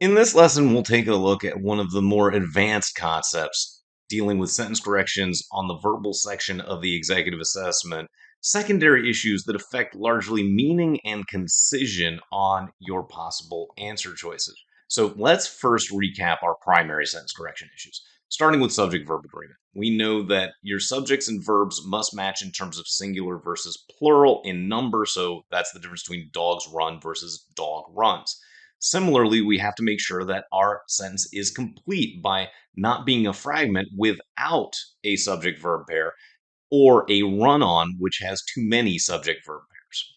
In this lesson, we'll take a look at one of the more advanced concepts dealing with sentence corrections on the verbal section of the executive assessment, secondary issues that affect largely meaning and concision on your possible answer choices. So let's first recap our primary sentence correction issues, starting with subject-verb agreement. We know that your subjects and verbs must match in terms of singular versus plural in number, so that's the difference between dogs run versus dog runs. Similarly, we have to make sure that our sentence is complete by not being a fragment without a subject verb pair or a run on which has too many subject verb pairs.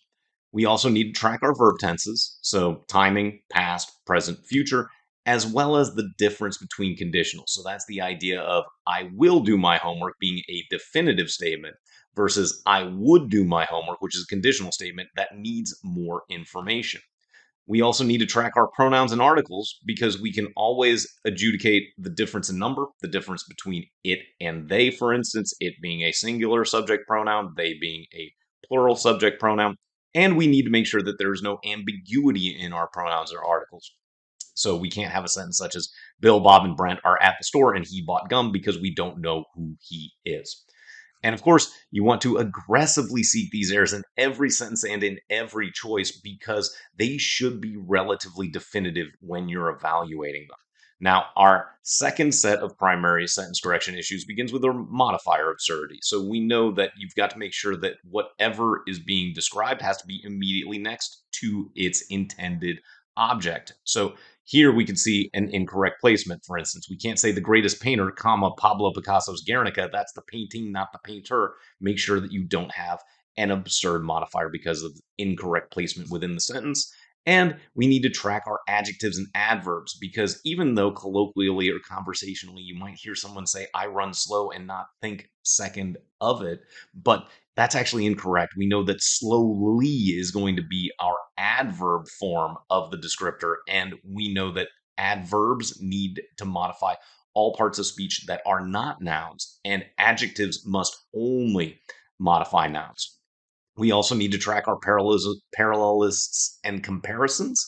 We also need to track our verb tenses, so timing, past, present, future, as well as the difference between conditional. So that's the idea of I will do my homework being a definitive statement versus I would do my homework, which is a conditional statement that needs more information. We also need to track our pronouns and articles because we can always adjudicate the difference in number, the difference between it and they, for instance, it being a singular subject pronoun, they being a plural subject pronoun. And we need to make sure that there's no ambiguity in our pronouns or articles. So we can't have a sentence such as Bill, Bob, and Brent are at the store and he bought gum because we don't know who he is. And of course, you want to aggressively seek these errors in every sentence and in every choice because they should be relatively definitive when you're evaluating them. Now, our second set of primary sentence correction issues begins with a modifier absurdity. So we know that you've got to make sure that whatever is being described has to be immediately next to its intended object. So here we can see an incorrect placement, for instance. We can't say the greatest painter, comma, Pablo Picasso's Guernica. That's the painting, not the painter. Make sure that you don't have an absurd modifier because of incorrect placement within the sentence. And we need to track our adjectives and adverbs because even though colloquially or conversationally you might hear someone say, I run slow and not think second of it, but that's actually incorrect. We know that slowly is going to be our adverb form of the descriptor, and we know that adverbs need to modify all parts of speech that are not nouns, and adjectives must only modify nouns. We also need to track our parallelists and comparisons.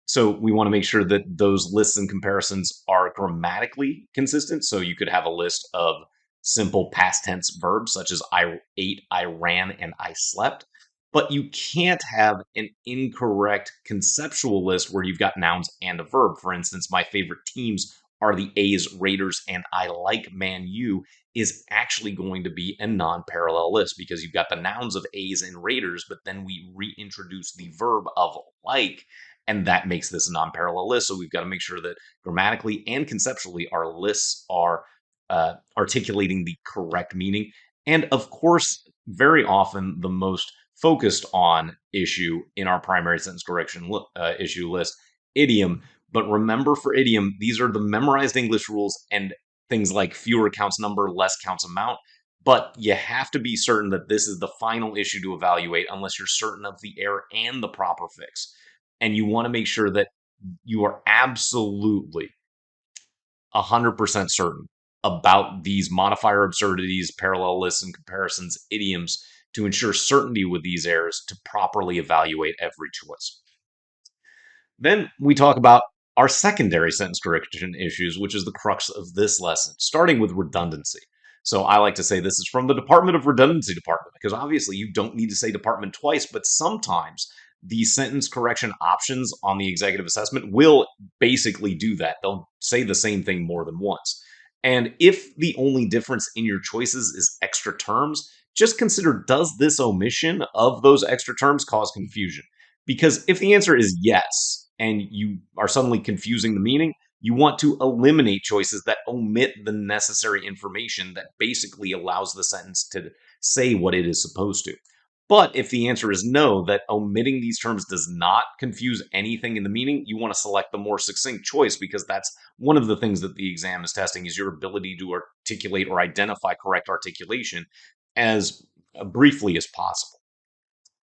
So we want to make sure that those lists and comparisons are grammatically consistent. So you could have a list of simple past tense verbs such as I ate, I ran, and I slept. But you can't have an incorrect conceptual list where you've got nouns and a verb. For instance, my favorite teams are the A's, Raiders, and I like Man U is actually going to be a non-parallel list because you've got the nouns of A's and Raiders, but then we reintroduce the verb of like, and that makes this a non-parallel list. So we've got to make sure that grammatically and conceptually our lists are articulating the correct meaning. And of course, very often the most focused on issue in our primary sentence correction issue list, idiom. But remember, for idiom, these are the memorized English rules and things like fewer counts number, less counts amount. But you have to be certain that this is the final issue to evaluate unless you're certain of the error and the proper fix. And you want to make sure that you are absolutely 100% certain about these modifier absurdities, parallel lists, and comparisons, idioms, to ensure certainty with these errors to properly evaluate every choice. Then we talk about our secondary sentence correction issues, which is the crux of this lesson, starting with redundancy. So I like to say this is from the Department of Redundancy Department, because obviously you don't need to say department twice, but sometimes the sentence correction options on the executive assessment will basically do that. They'll say the same thing more than once. And if the only difference in your choices is extra terms, just consider, does this omission of those extra terms cause confusion? Because if the answer is yes, and you are suddenly confusing the meaning, you want to eliminate choices that omit the necessary information that basically allows the sentence to say what it is supposed to. But if the answer is no, that omitting these terms does not confuse anything in the meaning, you want to select the more succinct choice because that's one of the things that the exam is testing is your ability to articulate or identify correct articulation as briefly as possible.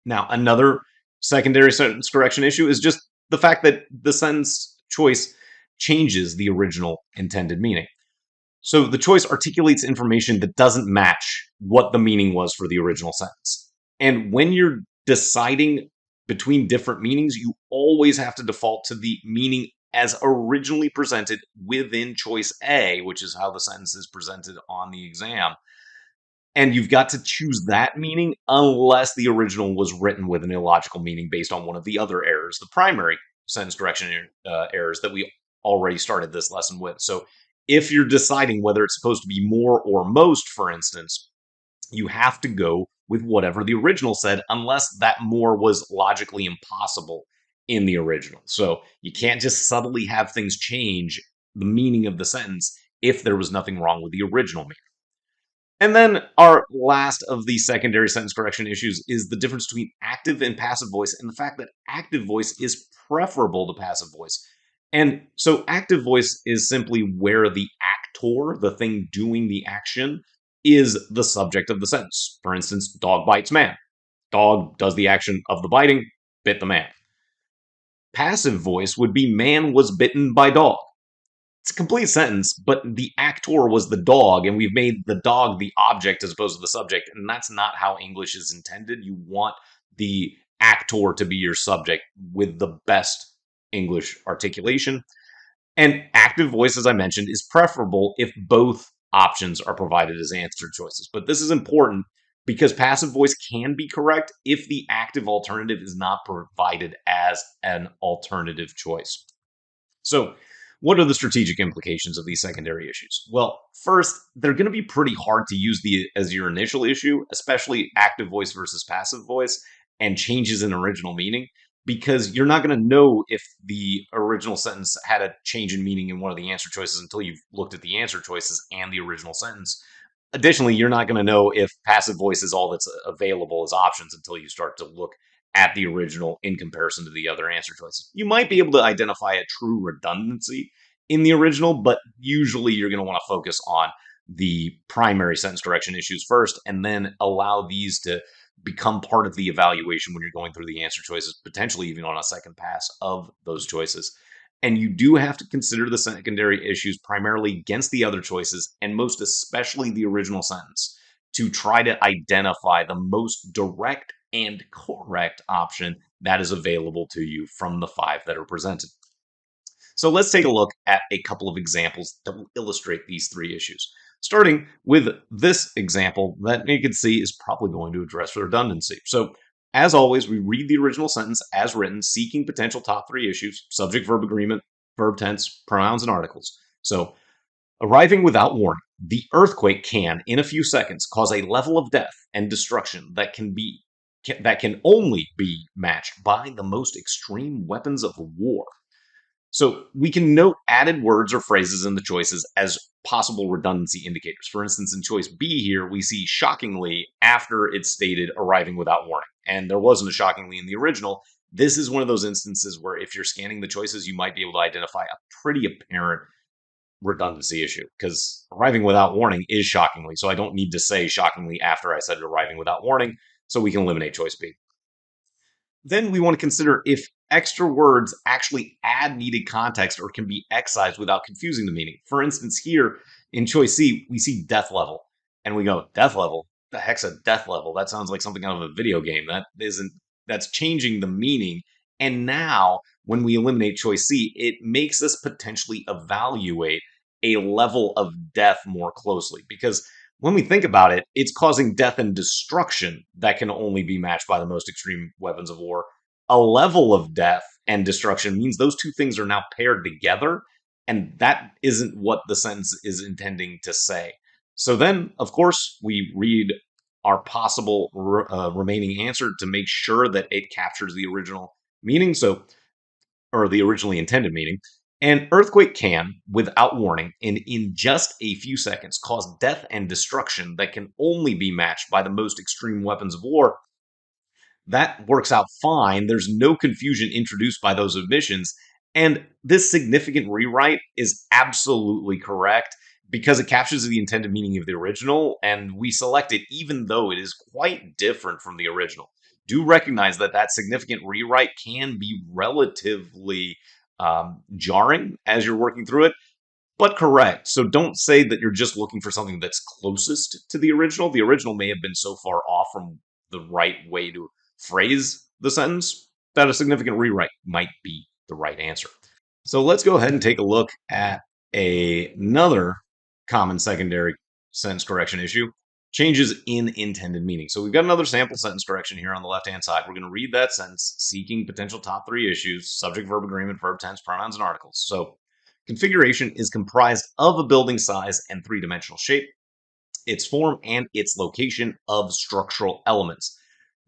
Now, another secondary sentence correction issue is just the fact that the sentence choice changes the original intended meaning. So the choice articulates information that doesn't match what the meaning was for the original sentence. And when you're deciding between different meanings, you always have to default to the meaning as originally presented within choice A, which is how the sentence is presented on the exam. And you've got to choose that meaning unless the original was written with an illogical meaning based on one of the other errors, the primary sentence correction errors that we already started this lesson with. So if you're deciding whether it's supposed to be more or most, for instance, you have to go with whatever the original said, unless that more was logically impossible in the original. So you can't just subtly have things change the meaning of the sentence if there was nothing wrong with the original meaning. And then our last of the secondary sentence correction issues is the difference between active and passive voice, and the fact that active voice is preferable to passive voice. And so active voice is simply where the actor, the thing doing the action, is the subject of the sentence. For instance, dog bites man. Dog does the action of the biting, bit the man. Passive voice would be man was bitten by dog. It's a complete sentence, but the actor was the dog, and we've made the dog the object as opposed to the subject, and that's not how English is intended. You want the actor to be your subject with the best English articulation. And active voice, as I mentioned, is preferable if both options are provided as answer choices. But this is important because passive voice can be correct if the active alternative is not provided as an alternative choice. So, what are the strategic implications of these secondary issues? Well, first, they're going to be pretty hard to use as your initial issue, especially active voice versus passive voice and changes in original meaning, because you're not going to know if the original sentence had a change in meaning in one of the answer choices until you've looked at the answer choices and the original sentence. Additionally, you're not going to know if passive voice is all that's available as options until you start to look at the original in comparison to the other answer choices. You might be able to identify a true redundancy in the original, but usually you're going to want to focus on the primary sentence correction issues first, and then allow these to become part of the evaluation when you're going through the answer choices, potentially even on a second pass of those choices. And you do have to consider the secondary issues primarily against the other choices, and most especially the original sentence, to try to identify the most direct and correct option that is available to you from the 5 that are presented. So let's take a look at a couple of examples that will illustrate these 3 issues. Starting with this example that you can see is probably going to address redundancy. So as always, we read the original sentence as written, seeking potential top 3 issues: subject-verb agreement, verb tense, pronouns, and articles. So arriving without warning, the earthquake can, in a few seconds, cause a level of death and destruction that can only be matched by the most extreme weapons of war. So we can note added words or phrases in the choices as possible redundancy indicators. For instance, in choice B here, we see shockingly after it's stated arriving without warning. And there wasn't a shockingly in the original. This is one of those instances where if you're scanning the choices, you might be able to identify a pretty apparent redundancy issue, because arriving without warning is shockingly. So I don't need to say shockingly after I said arriving without warning, so we can eliminate choice B. Then we want to consider if extra words actually add needed context or can be excised without confusing the meaning. For instance, here in choice C, we see death level, and we go, death level? The heck's a death level? That sounds like something out of a video game. That's changing the meaning. And now, when we eliminate choice C, it makes us potentially evaluate a level of death more closely, because when we think about it, it's causing death and destruction that can only be matched by the most extreme weapons of war. A level of death and destruction means those two things are now paired together, and that isn't what the sentence is intending to say. So then, of course, we read our possible remaining answer to make sure that it captures the original meaning, or the originally intended meaning. An earthquake can, without warning, and in just a few seconds, cause death and destruction that can only be matched by the most extreme weapons of war. That works out fine. There's no confusion introduced by those omissions. And this significant rewrite is absolutely correct because it captures the intended meaning of the original, and we select it even though it is quite different from the original. Do recognize that significant rewrite can be relatively jarring as you're working through it, but correct. So don't say that you're just looking for something that's closest to the original. The original may have been so far off from the right way to phrase the sentence that a significant rewrite might be the right answer. So let's go ahead and take a look at another common secondary sentence correction issue, changes in intended meaning. So we've got another sample sentence correction here on the left-hand side. We're going to read that sentence, seeking potential top three issues, subject-verb agreement, verb tense, pronouns, and articles. So configuration is comprised of a building size and three-dimensional shape, its form, and its location of structural elements.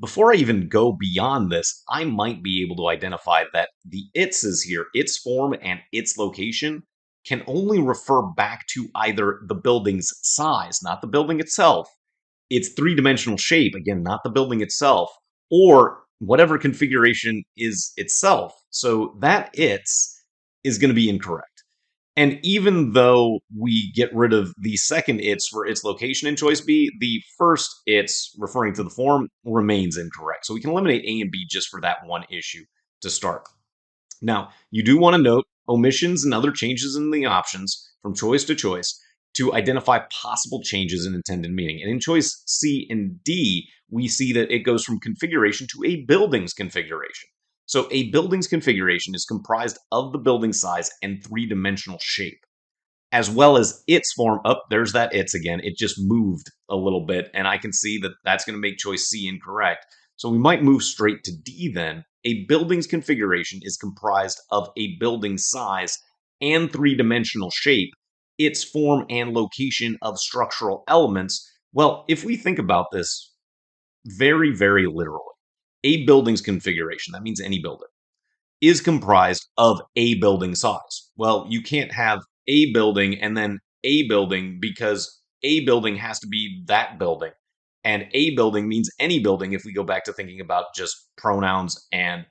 Before I even go beyond this, I might be able to identify that the is here, its form and its location, can only refer back to either the building's size, not the building itself, its three-dimensional shape, again, not the building itself, or whatever configuration is itself. So that its is going to be incorrect. And even though we get rid of the second its for its location in choice B, the first its referring to the form remains incorrect. So we can eliminate A and B just for that one issue to start. Now, you do want to note omissions and other changes in the options from choice to choice to identify possible changes in intended meaning. And in choice C and D, we see that it goes from configuration to a building's configuration. So a building's configuration is comprised of the building size and three-dimensional shape, as well as its form. Up, there's that its again. It just moved a little bit, and I can see that that's going to make choice C incorrect. So we might move straight to D then. A building's configuration is comprised of a building size and three-dimensional shape, its form and location of structural elements. Well, if we think about this very, very literally, a building's configuration, that means any building, is comprised of a building size. Well, you can't have a building and then a building because a building has to be that building. And a building means any building if we go back to thinking about just pronouns and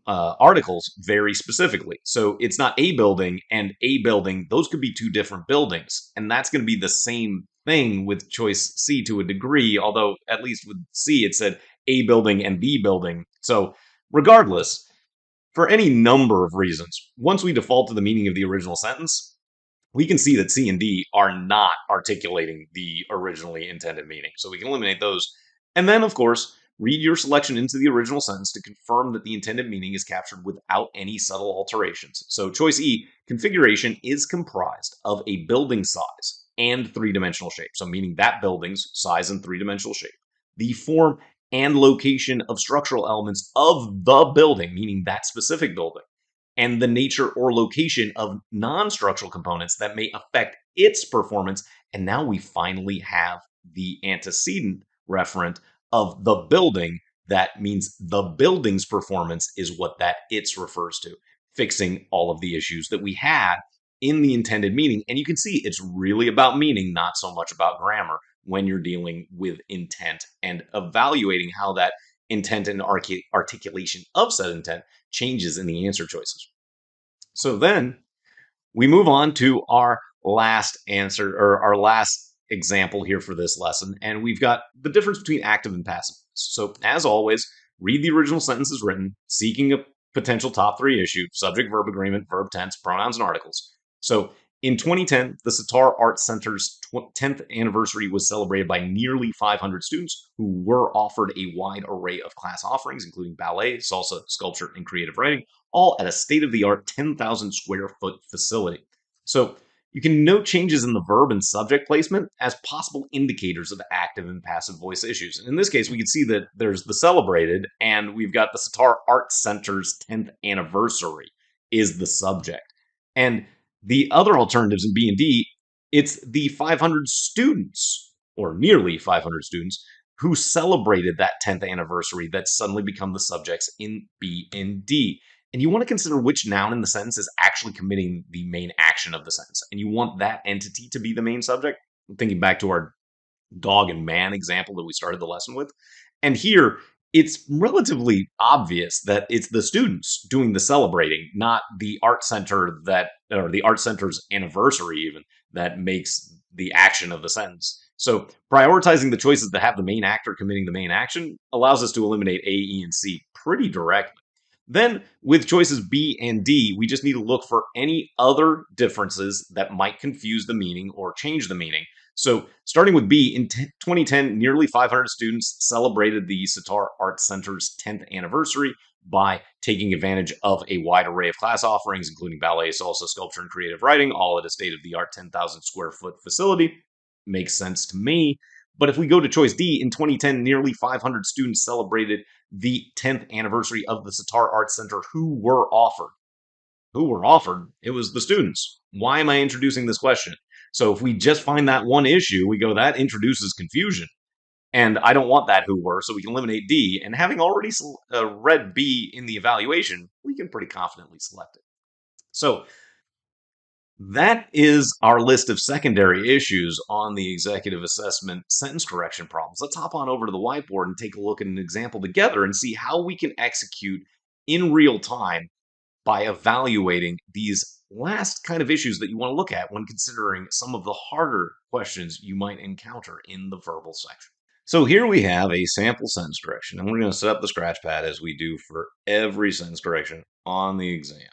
articles very specifically. So it's not a building and a building. Those could be two different buildings. And that's going to be the same thing with choice C to a degree, although at least with C it said a building and B building. So regardless, for any number of reasons, once we default to the meaning of the original sentence, we can see that C and D are not articulating the originally intended meaning. So we can eliminate those. And then, of course, read your selection into the original sentence to confirm that the intended meaning is captured without any subtle alterations. So choice E, configuration is comprised of a building size and three-dimensional shape. So meaning that building's size and three-dimensional shape. The form and location of structural elements of the building, meaning that specific building, and the nature or location of non-structural components that may affect its performance. And now we finally have the antecedent referent of the building. That means the building's performance is what that its refers to, fixing all of the issues that we had in the intended meaning. And you can see it's really about meaning, not so much about grammar when you're dealing with intent and evaluating how that intent and articulation of said intent changes in the answer choices. So then we move on to our last answer or our last example here for this lesson. And we've got the difference between active and passive. So as always, read the original sentence as written, seeking a potential top three issue, subject, verb agreement, verb tense, pronouns, and articles. So in 2010, the Sitar Art Center's 10th anniversary was celebrated by nearly 500 students who were offered a wide array of class offerings, including ballet, salsa, sculpture, and creative writing, all at a state-of-the-art 10,000 square foot facility. So you can note changes in the verb and subject placement as possible indicators of active and passive voice issues. And in this case, we can see that there's the celebrated, and we've got the Sitar Art Center's 10th anniversary is the subject. And the other alternatives in B and D, it's the 500 students, or nearly 500 students, who celebrated that 10th anniversary that suddenly become the subjects in B and D. And you want to consider which noun in the sentence is actually committing the main action of the sentence. And you want that entity to be the main subject. I'm thinking back to our dog and man example that we started the lesson with. And here, it's relatively obvious that it's the students doing the celebrating, not the art center or the art center's anniversary even, that makes the action of the sentence. So prioritizing the choices that have the main actor committing the main action allows us to eliminate A, E, and C pretty directly. Then with choices B and D, we just need to look for any other differences that might confuse the meaning or change the meaning. So starting with B, in 2010, nearly 500 students celebrated the Sitar Art Center's 10th anniversary by taking advantage of a wide array of class offerings, including ballet, salsa, sculpture, and creative writing, all at a state-of-the-art 10,000 square foot facility. Makes sense to me. But if we go to choice D, in 2010, nearly 500 students celebrated the 10th anniversary of the Sitar Arts Center. Who were offered? Who were offered? It was the students. Why am I introducing this question? So if we just find that one issue, we go, that introduces confusion. And I don't want that who were, so we can eliminate D. And having already read B in the evaluation, we can pretty confidently select it. So that is our list of secondary issues on the executive assessment sentence correction problems. Let's hop on over to the whiteboard and take a look at an example together and see how we can execute in real time by evaluating these last kind of issues that you want to look at when considering some of the harder questions you might encounter in the verbal section. So here we have a sample sentence correction, and we're going to set up the scratch pad as we do for every sentence correction on the exam.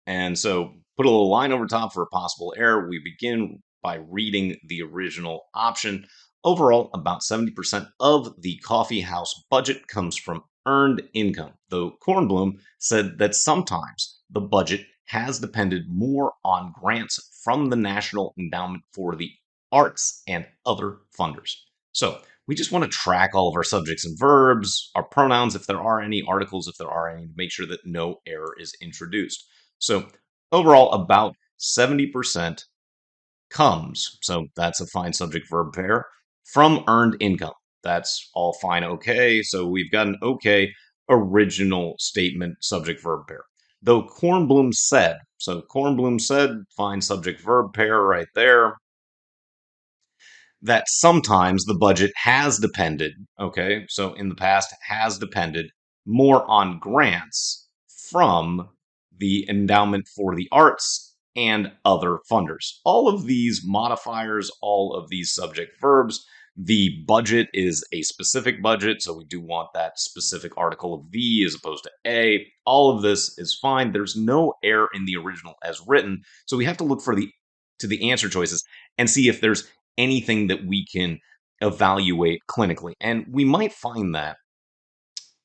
And so put a little line over top for a possible error. We begin by reading the original option. Overall, about 70% of the coffee house budget comes from earned income, though Kornblum said that sometimes the budget has depended more on grants from the National Endowment for the Arts and other funders. So we just want to track all of our subjects and verbs, our pronouns, if there are any, articles, if there are any, to make sure that no error is introduced. So overall, about 70% comes, so that's a fine subject-verb pair, from earned income. That's all fine, okay. So we've got an okay original statement subject-verb pair. Though Kornblum said, so Kornblum said, fine subject-verb pair right there, that sometimes the budget has depended, okay, so in the past has depended more on grants from the Endowment for the Arts and other funders. All of these modifiers, all of these subject verbs, the budget is a specific budget, so we do want that specific article of the as opposed to a. All of this is fine. There's no error in the original as written, so we have to look for the answer choices and see if there's anything that we can evaluate clinically. And we might find that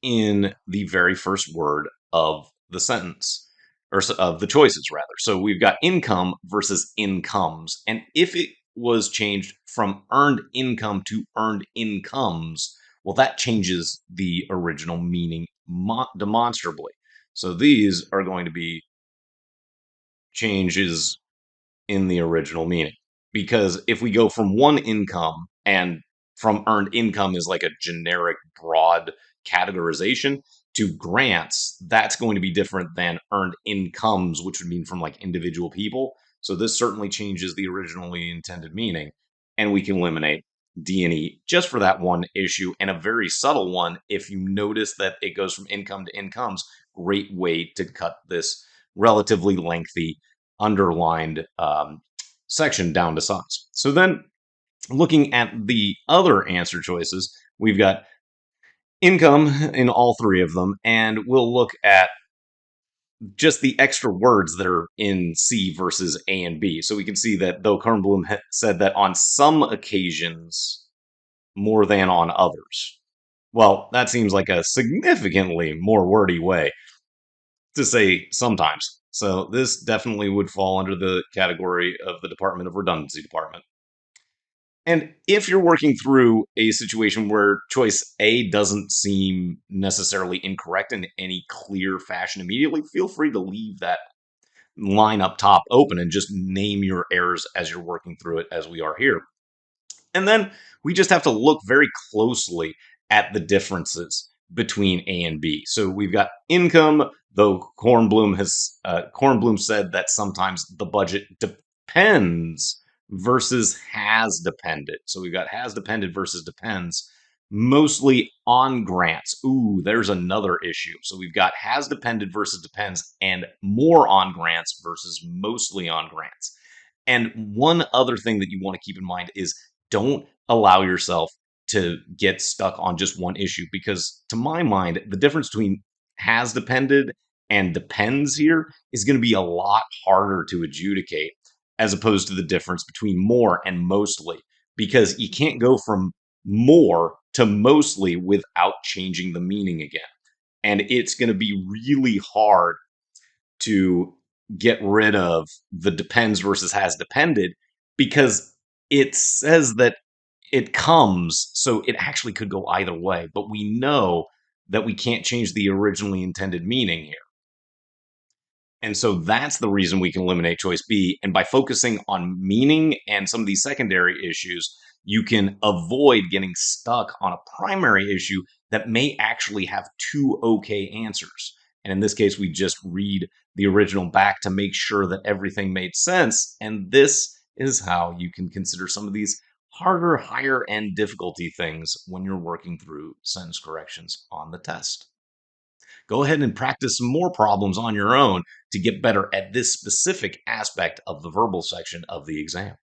in the very first word of the sentence, or of the choices, rather. So we've got income versus incomes. And if it was changed from earned income to earned incomes, well, that changes the original meaning demonstrably. So these are going to be changes in the original meaning. Because if we go from one income, and from earned income is like a generic broad categorization, to grants, that's going to be different than earned incomes, which would mean from like individual people. So this certainly changes the originally intended meaning, and we can eliminate D and E just for that one issue, and a very subtle one. If you notice that it goes from income to incomes, great way to cut this relatively lengthy underlined section down to size. So then looking at the other answer choices, we've got income in all three of them, and we'll look at just the extra words that are in C versus A and B. So we can see that though Kornblum said that on some occasions more than on others. Well, that seems like a significantly more wordy way to say sometimes. So this definitely would fall under the category of the Department of Redundancy Department. And if you're working through a situation where choice A doesn't seem necessarily incorrect in any clear fashion immediately, feel free to leave that line up top open and just name your errors as you're working through it, as we are here. And then we just have to look very closely at the differences between A and B. So we've got income, though Kornblum said that sometimes the budget depends versus has depended. So we've got has depended versus depends, mostly on grants. Ooh, there's another issue. So we've got has depended versus depends, and more on grants versus mostly on grants. And one other thing that you want to keep in mind is don't allow yourself to get stuck on just one issue, because to my mind, the difference between has depended and depends here is going to be a lot harder to adjudicate as opposed to the difference between more and mostly, because you can't go from more to mostly without changing the meaning again. And it's going to be really hard to get rid of the depends versus has depended because it says that it comes, so it actually could go either way. But we know that we can't change the originally intended meaning here. And so that's the reason we can eliminate choice B. And by focusing on meaning and some of these secondary issues, you can avoid getting stuck on a primary issue that may actually have two okay answers. And in this case, we just read the original back to make sure that everything made sense. And this is how you can consider some of these harder, higher end difficulty things when you're working through sentence corrections on the test. Go ahead and practice some more problems on your own to get better at this specific aspect of the verbal section of the exam.